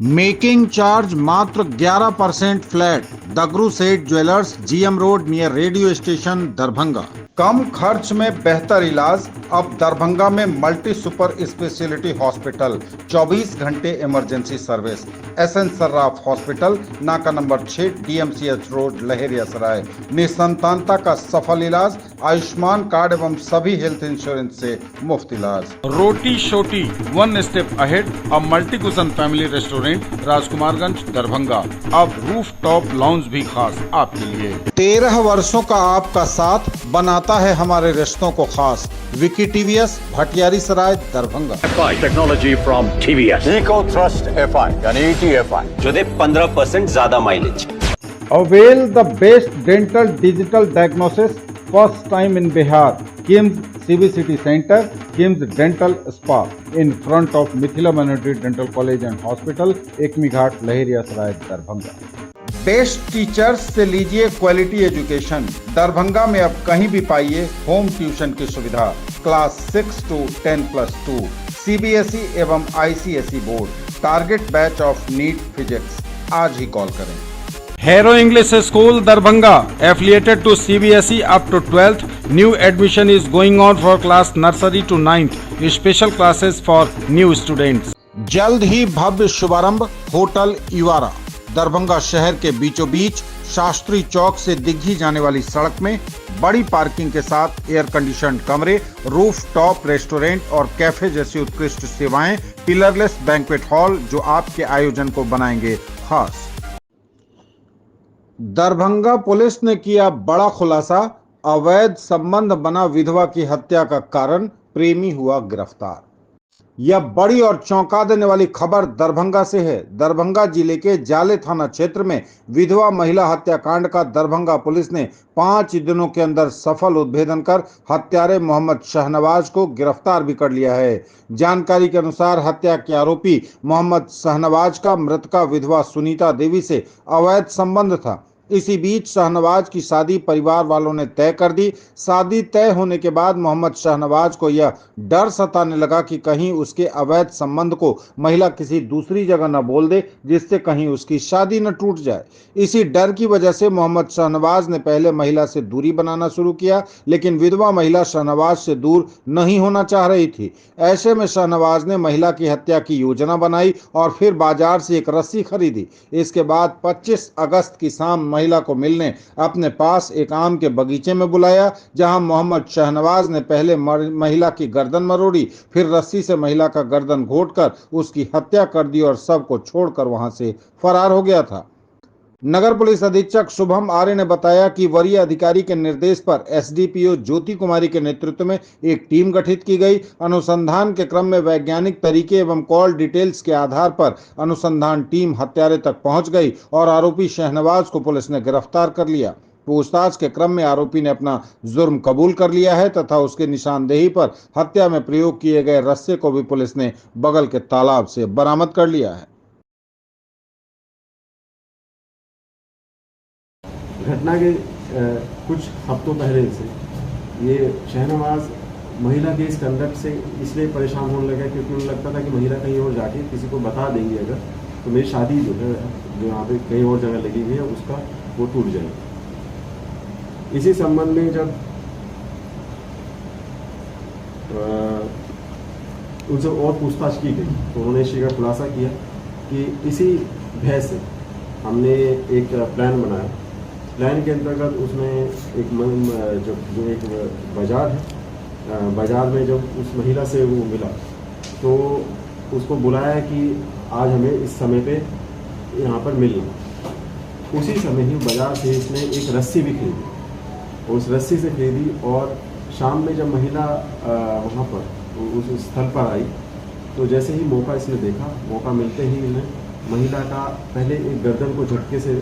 Making charge मात्र 11% flat. Dagru Seth jewellers, GM road near radio station, Darbhanga. कम खर्च में बेहतर इलाज अब दरभंगा में मल्टी सुपर स्पेशलिटी हॉस्पिटल, 24 घंटे emergency service. SN Sarraf hospital, नाका नंबर 6, डीएमसीएच रोड, लहेरियासराय। निसंतानता का सफल इलाज, आयुष्मान कार्ड एवं सभी हेल्थ इंश्योरेंस से मुफ्त इलाज। रोटी शोटी, one step ahead, a multi cushion family restaurant, Rajkumarganj, Darbhanga. अब रूफ टॉप लाउंज भी खास आपके लिए। 13 वर्षों का आपका साथ बनाता है हमारे रिश्तों को खास। Vicky TVS, Bhatiyari Sarai, Darbhanga. Technology from TVS, eco thrust FI यानी ईटीएफआई, जो दे 15% ज्यादा mileage. Avail the best dental digital diagnosis first time in Bihar. KIMS CBCT Center, KIMS Dental Spa in front of Mithila Minority Dental College and Hospital, Ekmi Ghat, Laheriasarai, Darbhanga. Best teachers से लीजिए quality education. Darbhanga में अब कहीं भी पाइए home tuition की सुविधा। Class 6 to 10+2, CBSE एवं ICSE board. Target batch of NEET physics. आज ही कॉल करें। Hero English School, Darbhanga, affiliated to CBSE up to 12th. New admission is going on for class nursery to 9th. Special classes for new students. जल्द ही भव्य शुभारंभ hotel इवारा। Darbhanga शहर के बीचों बीच शास्त्री चौक से दिग्घी जाने वाली सड़क में बड़ी पार्किंग के साथ एयर कंडीशन कमरे, रूफ टॉप रेस्टोरेंट और कैफे जैसी उत्कृष्ट सेवाएं, पिलरलेस बैंक्वेट हॉल जो आपके आयोजन को बनाएंगे खास। दरभंगा पुलिस ने किया बड़ा खुलासा, अवैध संबंध बना विधवा की हत्या का कारण, प्रेमी हुआ गिरफ्तार। यह बड़ी और चौंका देने वाली खबर दरभंगा से है। दरभंगा जिले के जाले थाना क्षेत्र में विधवा महिला हत्याकांड का दरभंगा पुलिस ने 5 दिनों के अंदर सफल उद्भेदन कर हत्यारे मोहम्मद शहनवाज को गिरफ्तार भी कर लिया है। जानकारी के अनुसार हत्या के आरोपी मोहम्मद शहनवाज का मृतका विधवा सुनीता देवी से अवैध संबंध था। इसी बीच शहनवाज की शादी परिवार वालों ने तय कर दी। शादी तय होने के बाद मोहम्मद शहनवाज को यह डर सताने लगा कि कहीं उसके अवैध संबंध को महिला किसी दूसरी जगह न बोल दे, जिससे कहीं उसकी शादी न टूट जाए। इसी डर की वजह से मोहम्मद शहनवाज ने पहले महिला से दूरी बनाना शुरू किया, लेकिन विधवा महिला शहनवाज से दूर नहीं होना चाह रही थी। ऐसे में शहनवाज ने महिला की हत्या की योजना बनाई और फिर बाजार से एक रस्सी खरीदी। इसके बाद 25 अगस्त की शाम महिला को मिलने अपने पास एक आम के बगीचे में बुलाया, जहां मोहम्मद शहनवाज ने पहले महिला की गर्दन मरोड़ी, फिर रस्सी से महिला का गर्दन घोंटकर उसकी हत्या कर दी और शव को छोड़कर वहां से फरार हो गया था। नगर पुलिस अधीक्षक शुभम आर्य ने बताया कि वरीय अधिकारी के निर्देश पर एसडीपीओ ज्योति कुमारी के नेतृत्व में एक टीम गठित की गई। अनुसंधान के क्रम में वैज्ञानिक तरीके एवं कॉल डिटेल्स के आधार पर अनुसंधान टीम हत्यारे तक पहुंच गई और आरोपी शहनवाज को पुलिस ने गिरफ्तार कर लिया। पूछताछ के क्रम में आरोपी ने अपना जुर्म कबूल कर लिया है तथा उसके निशानदेही पर हत्या में प्रयोग किए गए रस्से को भी पुलिस ने बगल के तालाब से बरामद कर लिया है। घटना के कुछ हफ्तों पहले से ये शहनवाज महिला के इस कंडक्ट से इसलिए परेशान होने लगा क्योंकि उन्हें लगता था कि महिला कहीं और जाके किसी को बता देंगी अगर तो मेरी शादी जो है जो यहाँ पे कहीं और जगह लगी हुई है उसका वो टूट जाएगी। इसी संबंध में जब उनसे और पूछताछ की गई तो उन्होंने इस चीज़ का खुलासा किया कि इसी भय से हमने एक प्लान बनाया। प्लान के अंतर्गत उसमें एक बाजार है, बाजार में जब उस महिला से वो मिला तो उसको बुलाया कि आज हमें इस समय पे यहाँ पर मिलना। उसी समय ही बाजार से इसने एक रस्सी भी खरीदी, उस रस्सी से खरीदी और शाम में जब महिला वहाँ पर उस स्थल पर आई तो जैसे ही मौका इसने देखा, मौका मिलते ही इसने महिला का पहले एक गर्दन को झटके से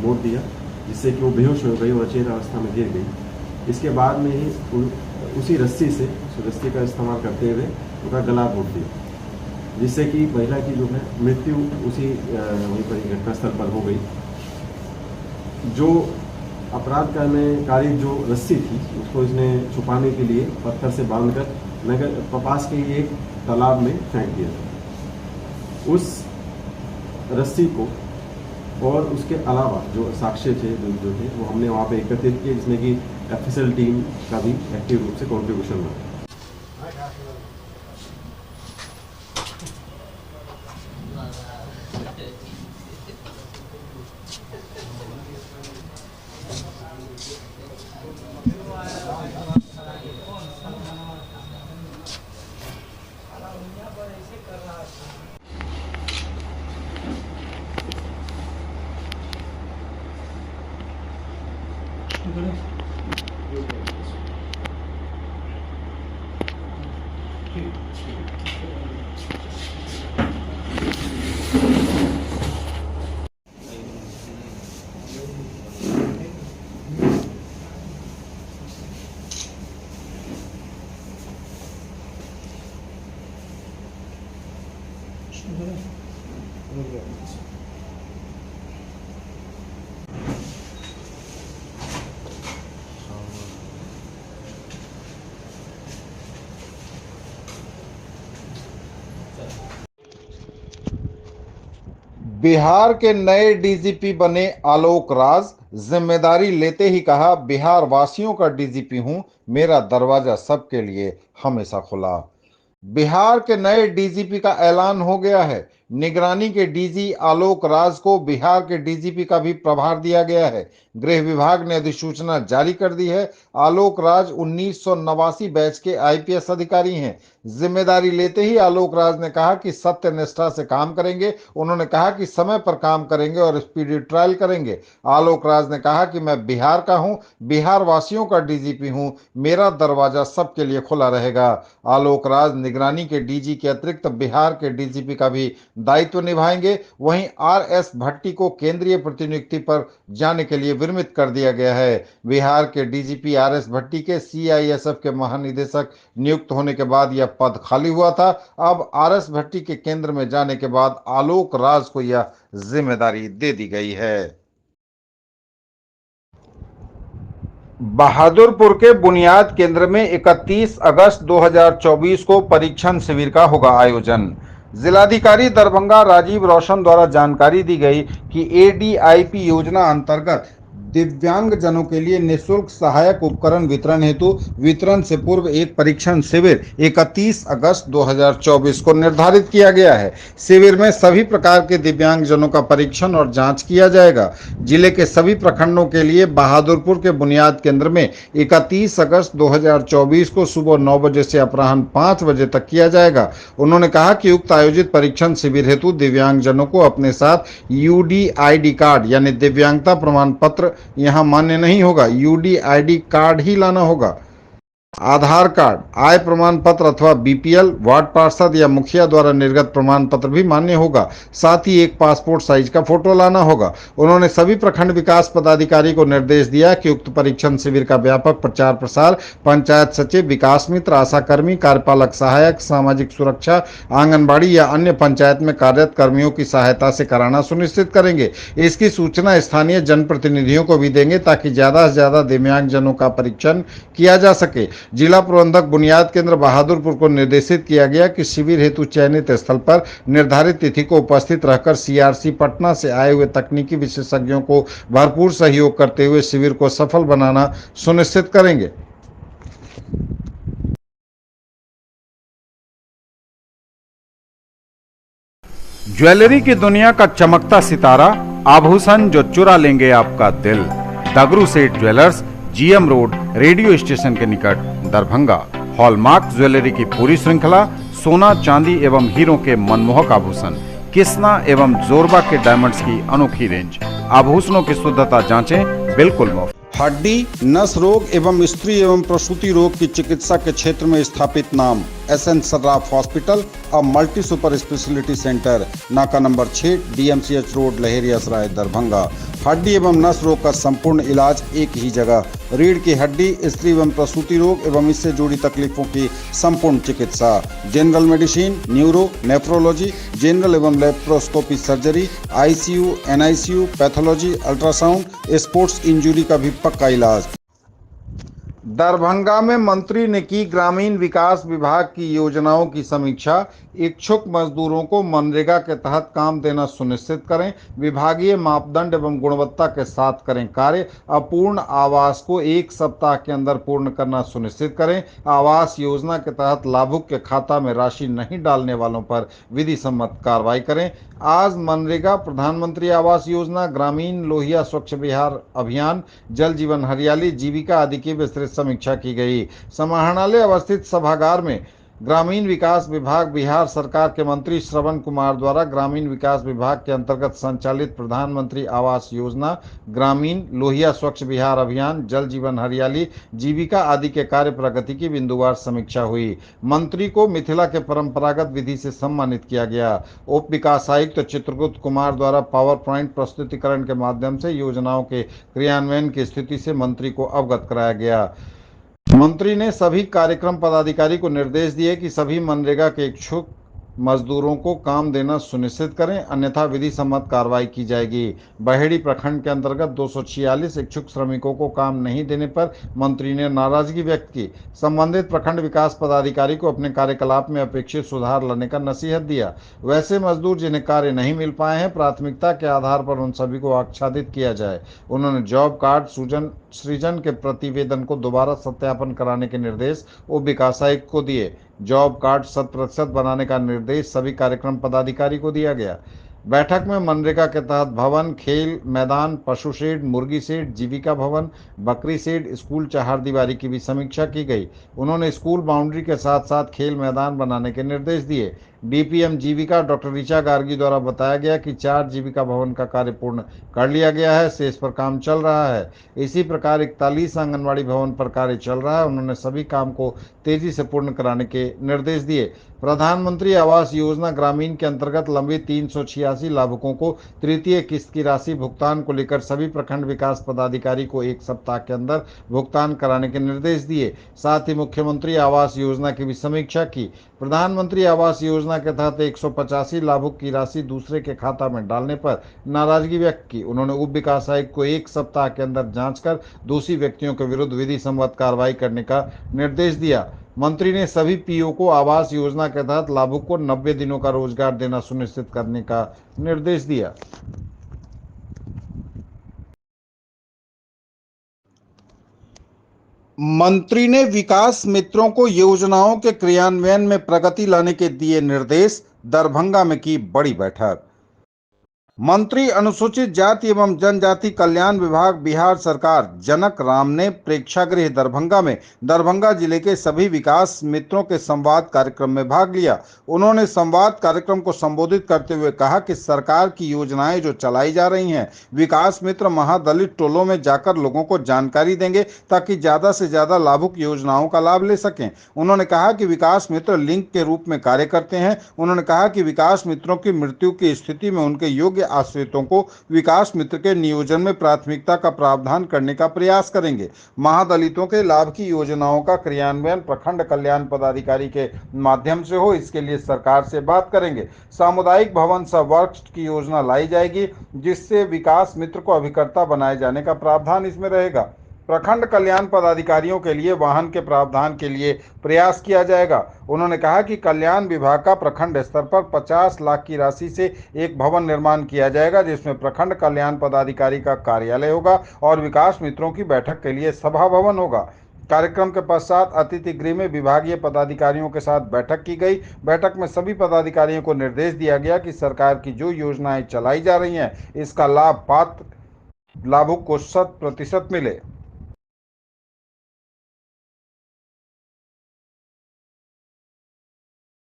मोड़ दिया जिससे कि वो बेहोश हो गई और अचेत अवस्था में गिर गई। इसके बाद में ही उसी रस्सी से रस्सी का इस्तेमाल करते हुए उसका गला घोट दिया जिससे कि महिला की जो है मृत्यु उसी वहीं पर घटनास्थल पर हो गई। जो अपराध करनेकारी जो रस्सी थी उसको इसने छुपाने के लिए पत्थर से बांधकर नगर पास के एक तालाब में फेंक दिया। उस रस्सी को और उसके अलावा जो साक्ष्य थे जो थे वो हमने वहाँ पे एकत्रित किए, जिसमें कि एफएसएल टीम का भी एक्टिव रूप से कंट्रीब्यूशन रहा। बिहार के नए डीजीपी बने आलोक राज, जिम्मेदारी लेते ही कहा, बिहार वासियों का डीजीपी हूं, मेरा दरवाजा सबके लिए हमेशा खुला। बिहार के नए डीजीपी का ऐलान हो गया है। निगरानी के डीजी आलोक राज को बिहार के डीजीपी का भी प्रभार दिया गया है। गृह विभाग ने अधिसूचना जारी कर दी है। आलोक राज 1989 बैच के आईपीएस अधिकारी हैं। जिम्मेदारी लेते ही आलोक राज ने कहा कि सत्य निष्ठा से काम करेंगे। उन्होंने कहा कि समय पर काम करेंगे और स्पीडी ट्रायल करेंगे। आलोक राज ने कहा कि मैं बिहार का हूं, बिहार वासियों का डीजीपी हूं, मेरा दरवाजा सबके लिए खुला रहेगा। आलोक राज निगरानी के डीजी के अतिरिक्त बिहार के डीजीपी का भी दायित्व निभाएंगे। वहीं आरएस भट्टी को केंद्रीय प्रतिनियुक्ति पर जाने के लिए विरमित कर दिया गया है। बिहार के डीजीपी आरएस भट्टी के सीआईएसएफ के महानिदेशक नियुक्त होने के बाद यह पद खाली हुआ था। अब आरएस भट्टी के केंद्र में जाने के बाद आलोक राज को यह जिम्मेदारी दे दी गई है। बहादुरपुर के बुनियाद केंद्र में 31 अगस्त 2024 को परीक्षण शिविर का होगा आयोजन। जिलाधिकारी दरभंगा राजीव रोशन द्वारा जानकारी दी गई कि एडीआईपी योजना अंतर्गत दिव्यांग जनों के लिए निःशुल्क सहायक उपकरण वितरण हेतु वितरण से पूर्व एक परीक्षण शिविर 31 अगस्त 2024 को निर्धारित किया गया है। शिविर में सभी प्रकार के दिव्यांग जनों का परीक्षण और जांच किया जाएगा। जिले के सभी प्रखंडों के लिए बहादुरपुर के बुनियाद केंद्र में 31 अगस्त 2024 को सुबह 9 बजे से अपराह्न 5 बजे तक किया जाएगा। उन्होंने कहा कि उक्त आयोजित परीक्षण शिविर हेतु दिव्यांग जनों को अपने साथ यूडीआईडी कार्ड यानी दिव्यांगता प्रमाण पत्र यहां मान्य नहीं होगा। यूडीआईडी कार्ड ही लाना होगा। आधार कार्ड, आय प्रमाण पत्र अथवा बीपीएल, वार्ड पार्षद या मुखिया द्वारा निर्गत प्रमाण पत्र भी मान्य होगा। साथ ही एक पासपोर्ट साइज का फोटो लाना होगा। उन्होंने सभी प्रखंड विकास पदाधिकारी को निर्देश दिया कि उक्त परीक्षण शिविर का व्यापक प्रचार प्रसार पंचायत सचिव, विकास मित्र, आशा कर्मी, कार्यपालक सहायक, सामाजिक सुरक्षा, आंगनबाड़ी या अन्य पंचायत में कार्यरत कर्मियों की सहायता से कराना सुनिश्चित करेंगे। इसकी सूचना स्थानीय जनप्रतिनिधियों को भी देंगे ताकि ज्यादा से ज्यादा दिव्यांग जनों का परीक्षण किया जा सके। जिला प्रबंधक बुनियाद केंद्र बहादुरपुर को निर्देशित किया गया कि शिविर हेतु चयनित स्थल पर निर्धारित तिथि को उपस्थित रहकर सीआरसी पटना से आए हुए तकनीकी विशेषज्ञों को भरपूर सहयोग करते हुए शिविर को सफल बनाना सुनिश्चित करेंगे। ज्वेलरी की दुनिया का चमकता सितारा, आभूषण जो चुरा लेंगे आपका दिल। दगरू Seth jewellers, GM road, radio station के निकट, दरभंगा। हॉलमार्क ज्वेलरी की पूरी श्रृंखला, सोना, चांदी एवं हीरों के मनमोहक आभूषण, किस्ना एवं जोरबा के डायमंड्स की अनोखी रेंज। आभूषणों की शुद्धता जांचें बिल्कुल मुफ्त। हड्डी, नस रोग एवं स्त्री एवं प्रसूति रोग की चिकित्सा के क्षेत्र में स्थापित नाम SN Sarraf hospital, a multi super specialty centre, नाका number 6, DMCH road, Laheriasarai, Darbhanga. हड्डी एवं नस रोग का संपूर्ण इलाज एक ही जगह। रीढ़ की हड्डी, स्त्री एवं प्रसूति रोग एवं इससे जुड़ी तकलीफों की संपूर्ण चिकित्सा। General medicine, neuro, nephrology, general एवं laparoscopy surgery, ICU, NICU, pathology, ultrasound, sports injury का भी पक्का इलाज। दरभंगा में मंत्री ने की ग्रामीण विकास विभाग की योजनाओं की समीक्षा। इच्छुक मजदूरों को मनरेगा के तहत काम देना सुनिश्चित करें। विभागीय मापदंड एवं गुणवत्ता के साथ करें कार्य। अपूर्ण आवास को 1 सप्ताह के अंदर पूर्ण करना सुनिश्चित करें। आवास योजना के तहत लाभुक के खाता में राशि नहीं डालने वालों पर विधि सम्मत कार्रवाई करें। आज मनरेगा, प्रधानमंत्री आवास योजना, ग्रामीण लोहिया स्वच्छ बिहार अभियान, जल जीवन हरियाली, जीविका आदि की विस्तृत समीक्षा की गई। समाहरणालय अवस्थित सभागार में ग्रामीण विकास विभाग बिहार सरकार के मंत्री श्रवण कुमार द्वारा ग्रामीण विकास विभाग के अंतर्गत संचालित प्रधानमंत्री आवास योजना, ग्रामीण लोहिया स्वच्छ बिहार अभियान, जल जीवन हरियाली, जीविका आदि के कार्य प्रगति की बिंदुवार समीक्षा हुई। मंत्री को मिथिला के परंपरागत विधि से सम्मानित किया गया। उप विकास आयुक्त चित्रगुप्त कुमार द्वारा पावर पॉइंट प्रस्तुतिकरण के माध्यम से योजनाओं के क्रियान्वयन की स्थिति से मंत्री को अवगत कराया गया। मंत्री ने सभी कार्यक्रम पदाधिकारी को निर्देश दिए कि सभी मनरेगा के इच्छुक मजदूरों को काम देना सुनिश्चित करें, अन्यथा विधि सम्मत कार्रवाई की जाएगी। बहेड़ी प्रखंड के अंतर्गत 246 इच्छुक श्रमिकों को काम नहीं देने पर मंत्री ने नाराजगी व्यक्त की। संबंधित प्रखंड विकास पदाधिकारी को अपने कार्यकलाप में अपेक्षित सुधार लाने का नसीहत दिया। वैसे मजदूर जिन्हें कार्य नहीं मिल पाए हैं, प्राथमिकता के आधार पर उन सभी को आच्छादित किया जाए। उन्होंने जॉब कार्ड सृजन के प्रतिवेदन को दोबारा सत्यापन कराने के निर्देश उप विकास आयुक्त को दिए। जॉब कार्ड 100% बनाने का निर्देश सभी कार्यक्रम पदाधिकारी को दिया गया। बैठक में मनरेगा के तहत भवन, खेल मैदान, पशु शेड, मुर्गी शेड, जीविका भवन, बकरी शेड, स्कूल चहारदीवारी की भी समीक्षा की गई। उन्होंने स्कूल बाउंड्री के साथ साथ खेल मैदान बनाने के निर्देश दिए। डीपीएम जीविका डॉक्टर ऋचा गार्गी द्वारा बताया गया कि 4 जीविका भवन का कार्य पूर्ण कर लिया गया है, शेष पर काम चल रहा है। इसी प्रकार 41 आंगनबाड़ी भवन पर कार्य चल रहा है। उन्होंने सभी काम को तेजी से पूर्ण कराने के निर्देश दिए। प्रधानमंत्री आवास योजना ग्रामीण के अंतर्गत लंबित 386 लाभुकों को तृतीय किस्त की राशि भुगतान को लेकर सभी प्रखंड विकास पदाधिकारी को 1 सप्ताह के अंदर भुगतान कराने के निर्देश दिए। साथ ही मुख्यमंत्री आवास योजना की भी समीक्षा की। प्रधानमंत्री आवास योजना के तहत 185 लाभुक की राशि दूसरे के खाता में डालने पर नाराजगी व्यक्त की। उन्होंने उप विकास आयुक्त को 1 सप्ताह के अंदर जांच कर दोषी व्यक्तियों के विरुद्ध विधि सम्मत कार्रवाई करने का निर्देश दिया। मंत्री ने सभी पीओ को आवास योजना के तहत लाभुक को 90 दिनों का रोजगार देना सुनिश्चित करने का निर्देश दिया। मंत्री ने विकास मित्रों को योजनाओं के क्रियान्वयन में प्रगति लाने के दिए निर्देश। दरभंगा में की बड़ी बैठक। मंत्री अनुसूचित जाति एवं जनजाति कल्याण विभाग बिहार सरकार जनक राम ने प्रेक्षागृह दरभंगा में दरभंगा जिले के सभी विकास मित्रों के संवाद कार्यक्रम में भाग लिया। उन्होंने संवाद कार्यक्रम को संबोधित करते हुए कहा कि सरकार की योजनाएं जो चलाई जा रही हैं, विकास मित्र महादलित टोलों में जाकर लोगों को जानकारी देंगे ताकि ज्यादा से ज्यादा लाभुक योजनाओं का लाभ ले सकें। उन्होंने कहा कि विकास मित्र लिंक के रूप में कार्य करते हैं। उन्होंने कहा कि विकास मित्रों की मृत्यु की स्थिति में उनके योग्य आश्रितों को विकास मित्र के नियोजन में प्राथमिकता का प्रावधान करने का प्रयास करेंगे। महादलितों के लाभ की योजनाओं का क्रियान्वयन प्रखंड कल्याण पदाधिकारी के माध्यम से हो, इसके लिए सरकार से बात करेंगे। सामुदायिक भवन सह वर्क्स की योजना लाई जाएगी, जिससे विकास मित्र को अभिकर्ता बनाए जाने का प्रावधान इसमें रहेगा। प्रखंड कल्याण पदाधिकारियों के लिए वाहन के प्रावधान के लिए प्रयास किया जाएगा। उन्होंने कहा कि कल्याण विभाग का प्रखंड स्तर पर 50 लाख की राशि से एक भवन निर्माण किया जाएगा, जिसमें प्रखंड कल्याण पदाधिकारी का कार्यालय होगा और विकास मित्रों की बैठक के लिए सभा भवन होगा। कार्यक्रम के पश्चात अतिथि गृह में विभागीय पदाधिकारियों के साथ बैठक की गई। बैठक में सभी पदाधिकारियों को निर्देश दिया गया कि सरकार की जो योजनाएं चलाई जा रही हैं, इसका लाभ पात्र लाभुक को 100% मिले।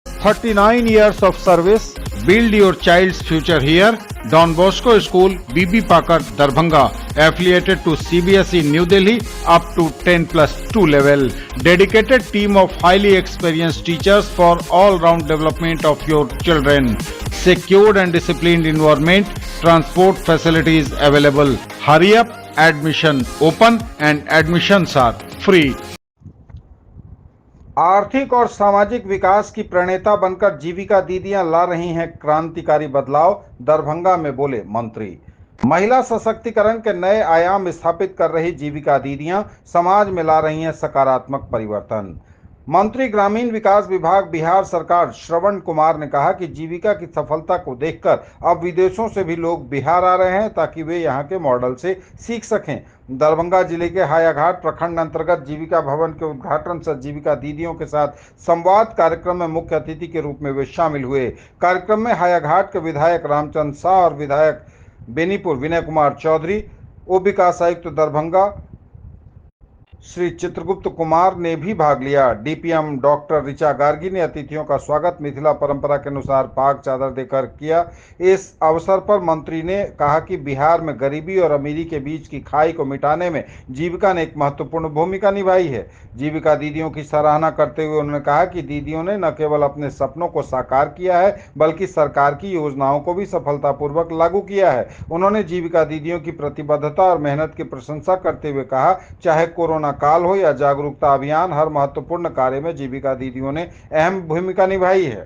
$39 years of service. Build your child's future here. Don Bosco School, BB Pakar, Darbhanga, affiliated to CBSE New Delhi, up to 10+2 level. Dedicated team of highly experienced teachers for all-round development of your children. Secured and disciplined environment. Transport facilities available. Hurry up. Admission open and admissions are free. आर्थिक और सामाजिक विकास की प्रणेता बनकर जीविका दीदियां ला रही हैं क्रांतिकारी बदलाव। दरभंगा में बोले मंत्री। महिला सशक्तिकरण के नए आयाम स्थापित कर रही जीविका दीदियां समाज में ला रही हैं सकारात्मक परिवर्तन। मंत्री ग्रामीण विकास विभाग बिहार सरकार श्रवण कुमार ने कहा कि जीविका की सफलता को देखकर अब विदेशों से भी लोग बिहार आ रहे हैं ताकि वे यहां के मॉडल से सीख सकें। दरभंगा जिले के हायाघाट प्रखंड अंतर्गत जीविका भवन के उद्घाटन से जीविका दीदियों के साथ संवाद कार्यक्रम में मुख्य अतिथि के रूप में वे शामिल हुए। कार्यक्रम में हायाघाट के विधायक रामचंद्र शाह और विधायक बेनीपुर विनय कुमार चौधरी, उप विकास आयुक्त दरभंगा श्री चित्रगुप्त कुमार ने भी भाग लिया। डीपीएम डॉक्टर ऋचा गार्गी ने अतिथियों का स्वागत मिथिला परंपरा के अनुसार पाग चादर देकर किया। इस अवसर पर मंत्री ने कहा कि बिहार में गरीबी और अमीरी के बीच की खाई को मिटाने में जीविका ने एक महत्वपूर्ण भूमिका निभाई है। जीविका दीदियों की सराहना करते हुए उन्होंने कहा कि दीदियों ने न केवल अपने सपनों को साकार किया है बल्कि सरकार की योजनाओं को भी सफलतापूर्वक लागू किया है। उन्होंने जीविका दीदियों की प्रतिबद्धता और मेहनत की प्रशंसा करते हुए कहा, चाहे कोरोना काल हो या जागरूकता अभियान, हर महत्वपूर्ण कार्य में जीविका दीदियों ने अहम भूमिका निभाई है।